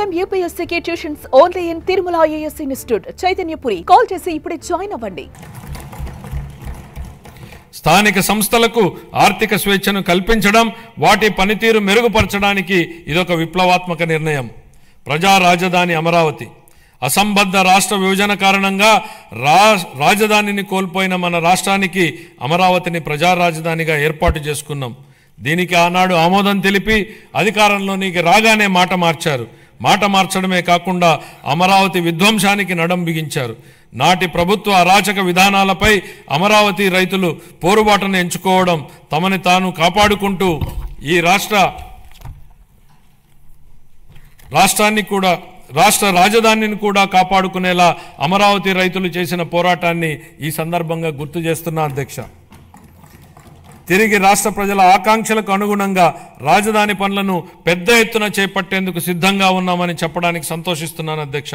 IIM UPSC tuitions only in Tirumala IAS institute Chaitanyapuri. Call చేసి ఇప్పుడే join అవ్వండి. స్థానిక సంస్థలకు ఆర్థిక స్వేచ్ఛను కల్పించడం, వాటి పనితీరు మెరుగుపరచడానికి ఇదొక విప్లవాత్మక నిర్ణయం. ప్రజా రాజధాని అమరావతి. అసంబద్ధ రాష్ట్ర విభజన కారణంగా రాజధానిని కోల్పోయిన మన రాష్ట్రానికి అమరావతిని ప్రజా రాజధానిగా ఏర్పాటు చేసుకున్నాం. దీనికి ఆనాడు ఆమోదం తెలిపి అధికారంలోనికి రాగానే మాట మార్చారు. మాట మార్చడమే కాకుండా అమరావతి విధ్వంసానికి నడం బిగించారు. నాటి ప్రభుత్వ అరాచక విధానాలపై అమరావతి రైతులు పోరుబాటును ఎంచుకోవడం, తమని తాను కాపాడుకుంటూ ఈ రాష్ట్ర రాజధానిని కూడా కాపాడుకునేలా అమరావతి రైతులు చేసిన పోరాటాన్ని ఈ సందర్భంగా గుర్తు చేస్తున్నా అధ్యక్ష. తిరిగి రాష్ట్ర ప్రజల ఆకాంక్షలకు అనుగుణంగా రాజధాని పనులను పెద్ద ఎత్తున చేపట్టేందుకు సిద్ధంగా ఉన్నామని చెప్పడానికి సంతోషిస్తున్నాను అధ్యక్ష.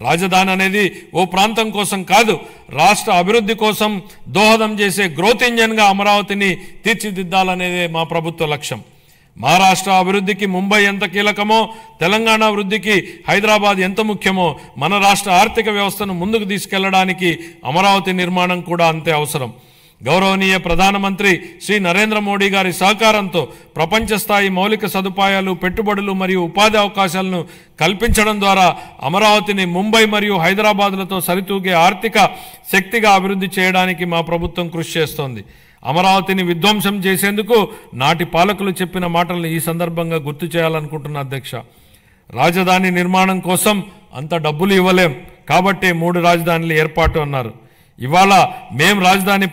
రాజధాని అనేది ఓ ప్రాంతం కోసం కాదు, రాష్ట్ర అభివృద్ధి కోసం దోహదం చేసే గ్రోత్ ఇంజన్గా అమరావతిని తీర్చిదిద్దాలనేదే మా ప్రభుత్వ లక్ష్యం. మహారాష్ట్ర అభివృద్ధికి ముంబై ఎంత కీలకమో, తెలంగాణ అభివృద్ధికి హైదరాబాద్ ఎంత ముఖ్యమో, మన రాష్ట్ర ఆర్థిక వ్యవస్థను ముందుకు తీసుకెళ్లడానికి అమరావతి నిర్మాణం కూడా అంతే అవసరం. గౌరవనీయ ప్రధానమంత్రి శ్రీ నరేంద్ర మోడీ గారి సహకారంతో ప్రపంచ స్థాయి మౌలిక సదుపాయాలు, పెట్టుబడులు మరియు ఉపాధి అవకాశాలను కల్పించడం ద్వారా అమరావతిని ముంబై మరియు హైదరాబాద్లతో సరితూగే ఆర్థిక శక్తిగా అభివృద్ధి చేయడానికి మా ప్రభుత్వం కృషి చేస్తోంది. అమరావతిని విధ్వంసం చేసేందుకు నాటి పాలకులు చెప్పిన మాటలను ఈ సందర్భంగా గుర్తు చేయాలనుకుంటున్న అధ్యక్ష. రాజధాని నిర్మాణం కోసం అంత డబ్బులు ఇవ్వలేం కాబట్టి 3 రాజధానులు ఏర్పాటు అన్నారు. ఇవాళ మేం రాజధాని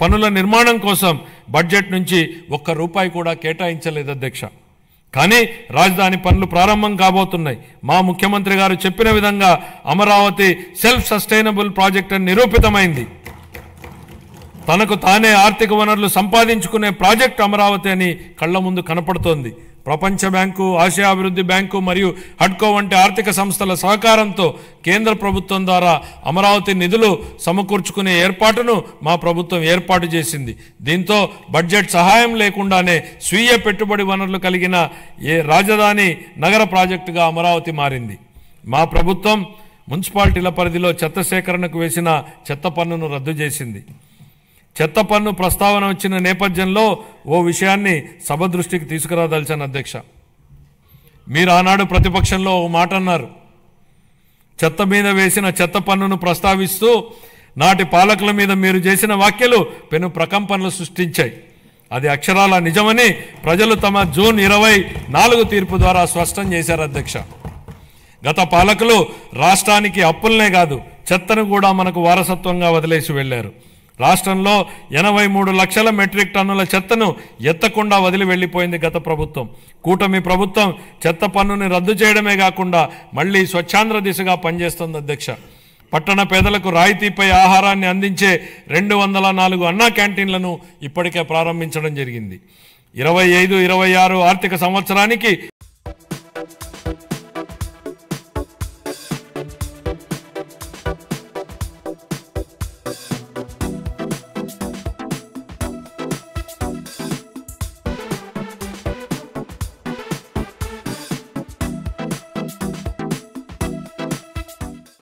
పనుల నిర్మాణం కోసం బడ్జెట్ నుంచి ₹1 కూడా కేటాయించలేదు అధ్యక్ష. కానీ రాజధాని పనులు ప్రారంభం కాబోతున్నాయి. మా ముఖ్యమంత్రి గారు చెప్పిన విధంగా అమరావతి సెల్ఫ్ సస్టైనబుల్ ప్రాజెక్ట్ అని నిరూపితమైంది. తనకు తానే ఆర్థిక వనరులు సంపాదించుకునే ప్రాజెక్ట్ అమరావతి అని కళ్ల ముందు కనపడుతోంది. ప్రపంచ బ్యాంకు, ఆసియా అభివృద్ధి బ్యాంకు మరియు హడ్కో వంటి ఆర్థిక సంస్థల సహకారంతో కేంద్ర ప్రభుత్వం ద్వారా అమరావతి నిధులు సమకూర్చుకునే ఏర్పాటును మా ప్రభుత్వం ఏర్పాటు చేసింది. దీంతో బడ్జెట్ సహాయం లేకుండానే స్వీయ పెట్టుబడి వనరులు కలిగిన రాజధాని నగర ప్రాజెక్టుగా అమరావతి మారింది. మా ప్రభుత్వం మున్సిపాలిటీల పరిధిలో చెత్త సేకరణకు వేసిన చెత్త పన్నును రద్దు చేసింది. చెత్త పన్ను ప్రస్తావన వచ్చిన నేపథ్యంలో ఓ విషయాన్ని సభ దృష్టికి తీసుకురాదలిచాను అధ్యక్ష. మీరు ఆనాడు ప్రతిపక్షంలో ఓ మాట అన్నారు. చెత్త మీద వేసిన చెత్త పన్నును ప్రస్తావిస్తూ నాటి పాలకుల మీద మీరు చేసిన వ్యాఖ్యలు పెను ప్రకంపనలు సృష్టించాయి. అది అక్షరాల నిజమని ప్రజలు తమ జూన్ 24 తీర్పు ద్వారా స్పష్టం చేశారు అధ్యక్ష. గత పాలకులు రాష్ట్రానికి అప్పులనే కాదు, చెత్తను కూడా మనకు వారసత్వంగా వదిలేసి వెళ్లారు. రాష్ట్రంలో 83 లక్షల మెట్రిక్ టన్నుల చెత్తను ఎత్తకుండా వదిలి వెళ్లిపోయింది గత ప్రభుత్వం. కూటమి ప్రభుత్వం చెత్త పన్నుని రద్దు చేయడమే కాకుండా మళ్లీ స్వచ్ఛాంధ్ర దిశగా పనిచేస్తోంది అధ్యక్ష. పట్టణ పేదలకు రాయితీపై ఆహారాన్ని అందించే 204 అన్నా క్యాంటీన్లను ఇప్పటికే ప్రారంభించడం జరిగింది. 25-26 ఆర్థిక సంవత్సరానికి